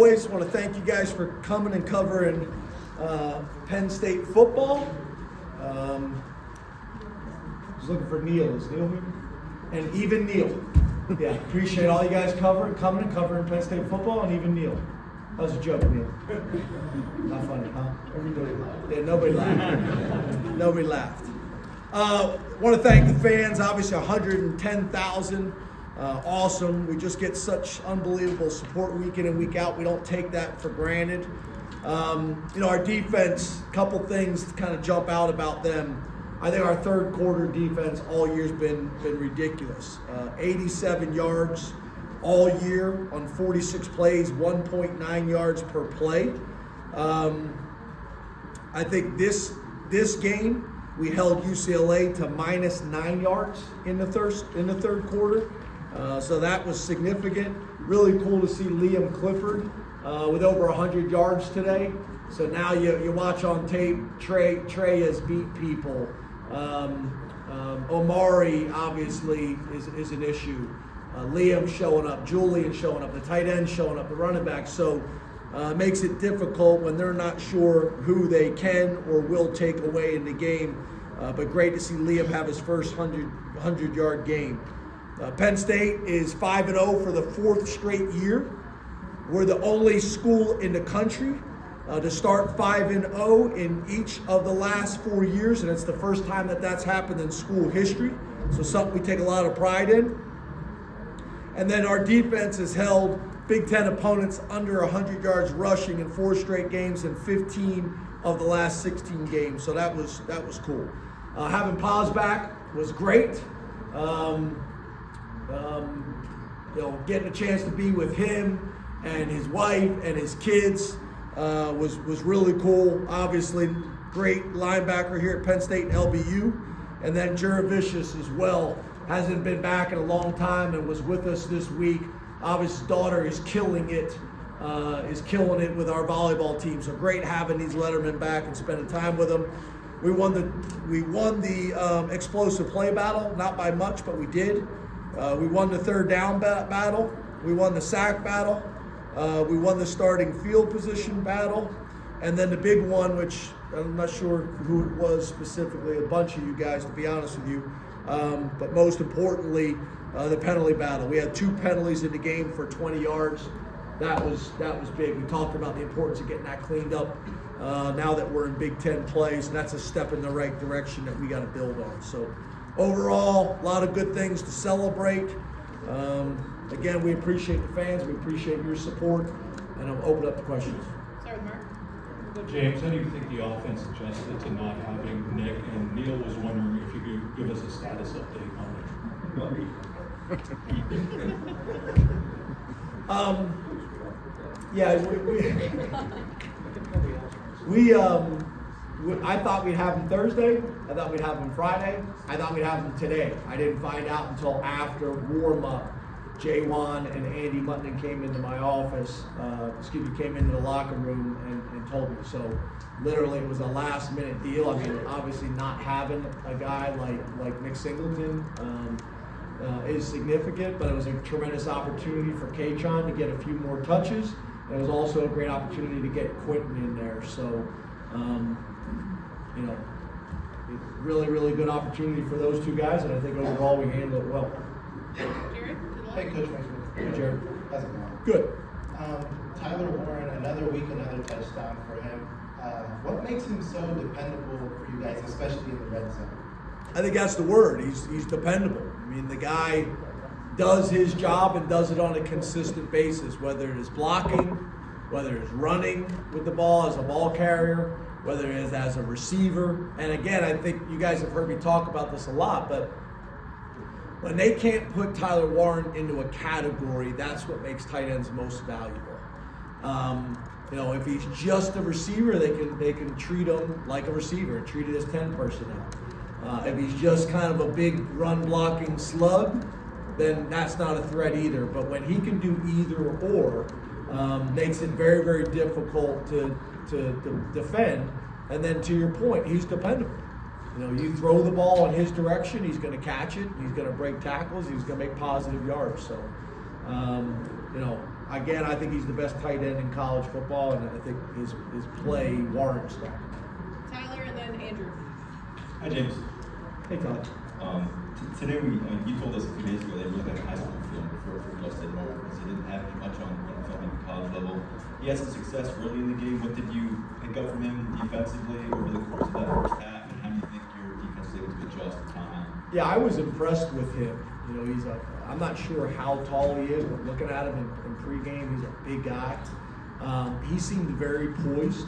Always want to thank you guys for coming and covering Penn State football. I was looking for Neil. Is Neil here? And even Neil. Yeah, appreciate all you guys coming and covering Penn State football, and even Neil. That was a joke, Neil. Not funny, huh? Everybody laughed. Yeah, nobody laughed. Nobody laughed. Want to thank the fans. Obviously, 110,000. Awesome. We just get such unbelievable support week in and week out. We don't take that for granted. Our defense, a couple things kind of jump out about them. I think our third quarter defense all year's been ridiculous. 87 yards all year on 46 plays, 1.9 yards per play. I think this game we held UCLA to -9 yards in the third quarter. So that was significant. Really cool to see Liam Clifford with over 100 yards today. So now you watch on tape, Trey has beat people. Omari obviously is an issue. Liam showing up, Julian showing up, the tight end showing up, the running back. So it makes it difficult when they're not sure who they can or will take away in the game. But great to see Liam have his first 100-yard game. Penn State is 5-0 for the fourth straight year. We're the only school in the country to start 5-0 in each of the last 4 years, and it's the first time that's happened in school history. So something we take a lot of pride in. And then our defense has held Big Ten opponents under 100 yards rushing in 4 straight games and 15 of the last 16 games. So that was cool. Having Paz back was great. Getting a chance to be with him and his wife and his kids was really cool. Obviously, great linebacker here at Penn State and LBU. And then Juravicius as well. Hasn't been back in a long time and was with us this week. Obviously, his daughter is killing it with our volleyball team. So great having these lettermen back and spending time with them. We won the explosive play battle, not by much, but we did. We won the third down battle. We won the sack battle. We won the starting field position battle. And then the big one, which I'm not sure who it was specifically, a bunch of you guys, to be honest with you. But most importantly, the penalty battle. We had 2 penalties in the game for 20 yards. That was big. We talked about the importance of getting that cleaned up now that we're in Big Ten plays. And that's a step in the right direction that we got to build on. So overall, a lot of good things to celebrate. Again, we appreciate the fans. We appreciate your support. And I'll open up the questions. Start with Mark. James, how do you think the offense adjusted to not having Nick? And Neil was wondering if you could give us a status update on it. I thought we'd have him Thursday. I thought we'd have him Friday. I thought we'd have him today. I didn't find out until after warm-up. J1 and Andy Mutton came into my office, came into the locker room and told me. So literally it was a last-minute deal. I mean, obviously not having a guy like Nick Singleton is significant, but it was a tremendous opportunity for K-Tron to get a few more touches. And it was also a great opportunity to get Quentin in there. So, really, really good opportunity for those 2 guys, and I think overall we handled it well. Jared? Hey, Coach Mason. Hey, Jared. How's it going? Good. Tyler Warren, another week, another touchdown for him. What makes him so dependable for you guys, especially in the red zone? I think that's the word. He's dependable. I mean, the guy does his job and does it on a consistent basis, whether it is blocking, whether it's running with the ball as a ball carrier, whether it is as a receiver. And again, I think you guys have heard me talk about this a lot, but when they can't put Tyler Warren into a category, that's what makes tight ends most valuable. If he's just a receiver, they can treat him like a receiver and treat it as 10 personnel. If he's just kind of a big run-blocking slug, then that's not a threat either. But when he can do either or, makes it very, very difficult to defend. And then to your point, he's dependable. You throw the ball in his direction, he's going to catch it, he's going to break tackles, he's going to make positive yards. So, again, I think he's the best tight end in college football, and I think his play warrants that. Tyler and then Andrew. Hi, James. Hey, Todd. Today you told us a few days ago that you looked at high school film for Justin Moore because he didn't have much on film at the college level. He had some success early in the game. What did you pick up from him defensively over the course of that first half, and how do you think your defense is able to adjust to comment? Yeah, I was impressed with him. You know, I'm not sure how tall he is, but looking at him in pregame, he's a big guy. He seemed very poised.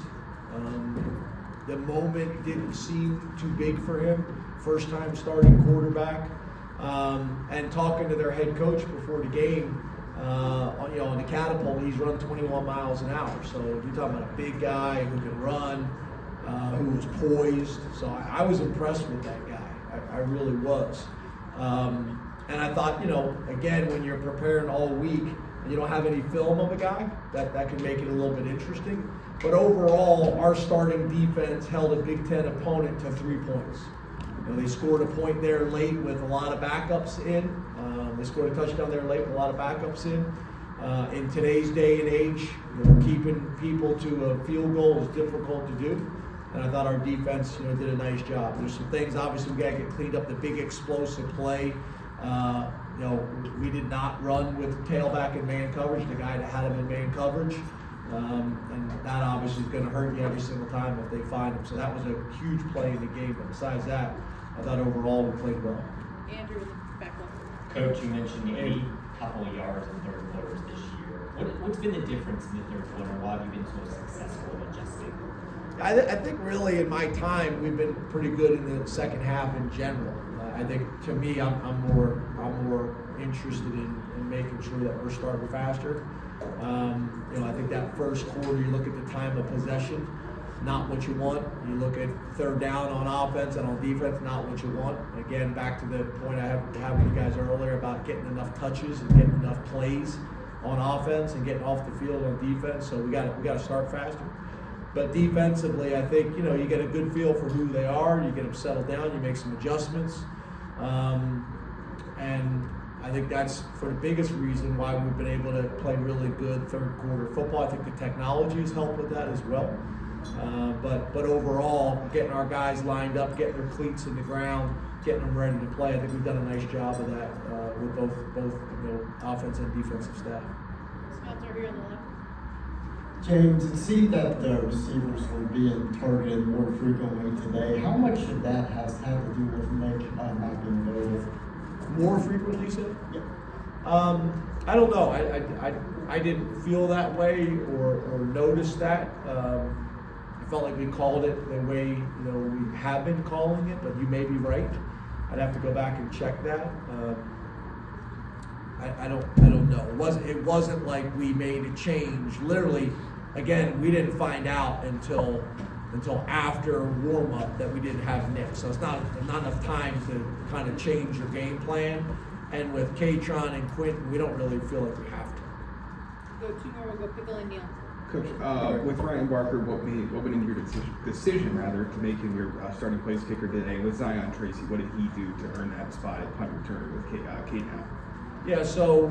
The moment didn't seem too big for him. First time starting quarterback. And talking to their head coach before the game, on the catapult, he's run 21 miles an hour. So you're talking about a big guy who can run, who was poised. So I was impressed with that guy. I really was. And I thought, again, when you're preparing all week, and you don't have any film of a guy, that can make it a little bit interesting. But overall, our starting defense held a Big Ten opponent to 3 points. They scored a point there late with a lot of backups in. They scored a touchdown there late with a lot of backups in. In today's day and age, keeping people to a field goal is difficult to do. And I thought our defense, did a nice job. There's some things, obviously, we got to get cleaned up. The big explosive play. We did not run with tailback in man coverage, the guy that had him in man coverage. And that obviously is going to hurt you every single time if they find him. So that was a huge play in the game. But besides that, I thought overall we played well. Andrew, back left. Coach, you mentioned a couple of yards in third quarters this year. What's been the difference in the third quarter? Why have you been so successful in adjusting? I think really in my time we've been pretty good in the second half in general. I think to me I'm more interested in making sure that we're starting faster. I think that first quarter you look at the time of possession, not what you want. You look at third down on offense and on defense, not what you want. Again, back to the point I had with you guys earlier about getting enough touches and getting enough plays on offense and getting off the field on defense. So we got to start faster. But defensively, I think you get a good feel for who they are. You get them settled down. You make some adjustments, and I think that's for the biggest reason why we've been able to play really good third quarter football. I think the technology has helped with that as well. But overall, getting our guys lined up, getting their cleats in the ground, getting them ready to play, I think we've done a nice job of that with both offense and defensive staff. Smelter here on the left. James, it seemed that the receivers were being targeted more frequently today. How much of that has had to do with Nick not being available? More frequently, you said? Yep. I don't know. I didn't feel that way or notice that. I felt like we called it the way we have been calling it, but you may be right. I'd have to go back and check that. I don't know. It wasn't like we made a change. Literally, again, we didn't find out until after warm up that we didn't have Nick. So it's not enough time to kind of change your game plan. And with Katron and Quentin, we don't really feel like we have to. Go two more. We'll go Pickle and Neal. Coach, with Ryan Barker, what went into your decision to make him your starting place kicker today? With Zion Tracy, what did he do to earn that spot at punt return with Kate now? Yeah, so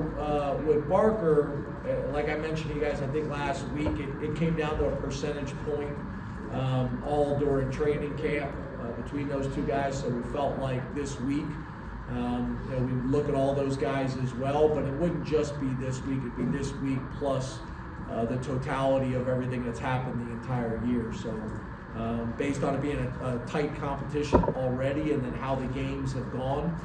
with Barker, like I mentioned to you guys, I think last week, it came down to a percentage point all during training camp between those two guys. So we felt like this week, we would look at all those guys as well, but it wouldn't just be this week. It'd be this week plus the totality of everything that's happened the entire year. So based on it being a tight competition already and then how the games have gone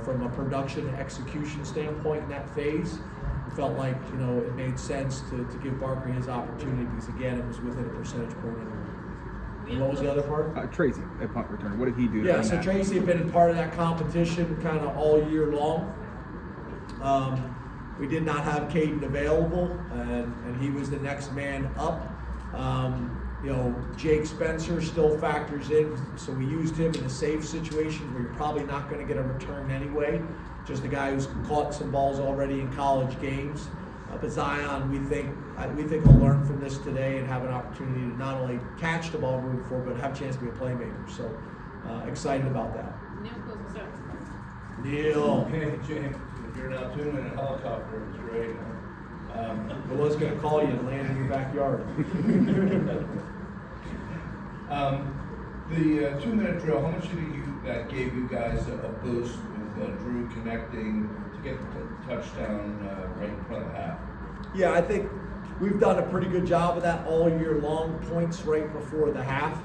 from a production execution standpoint in that phase, it felt like it made sense to give Barker his opportunity because again it was within a percentage point. And what was the other part? Tracy at punt return. What did he do? Yeah, so Tracy had been part of that competition kind of all year long. We did not have Caden available, and he was the next man up. Jake Spencer still factors in, so we used him in a safe situation where you're probably not going to get a return anyway. Just a guy who's caught some balls already in college games. But Zion, we think will learn from this today and have an opportunity to not only catch the ball moving forward, but have a chance to be a playmaker. So excited about that. Neal closes out. Neal. Hey, James, if you're not tuning in a helicopter, it's great. I was going to call you and land in your backyard. The 2-minute drill, how much did that gave you guys a boost with Drew connecting to get the touchdown right in front of the half? Yeah, I think we've done a pretty good job of that all year long, points right before the half.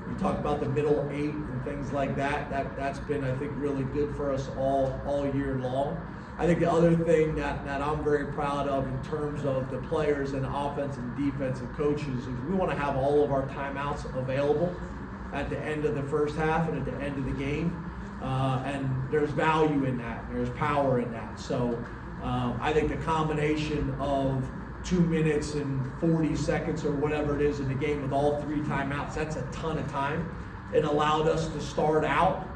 We talk about the middle 8 and things like that. That's been, I think, really good for us all year long. I think the other thing that I'm very proud of in terms of the players and offense and defensive coaches is we want to have all of our timeouts available at the end of the first half and at the end of the game. And there's value in that. There's power in that. So I think the combination of 2 minutes and 40 seconds or whatever it is in the game with all 3 timeouts, that's a ton of time. It allowed us to start out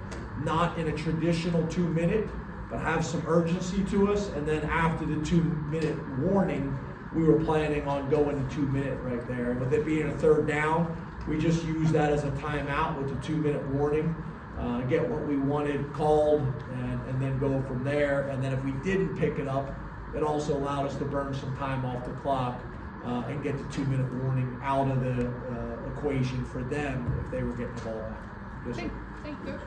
not in a traditional 2-minute, but have some urgency to us. And then after the 2-minute warning, we were planning on going to 2-minute right there. And with it being a 3rd down, we just used that as a timeout with the 2-minute warning, get what we wanted called, and then go from there. And then if we didn't pick it up, it also allowed us to burn some time off the clock and get the 2-minute warning out of the equation for them if they were getting the ball back. Yes, sir. Thank you, Coach.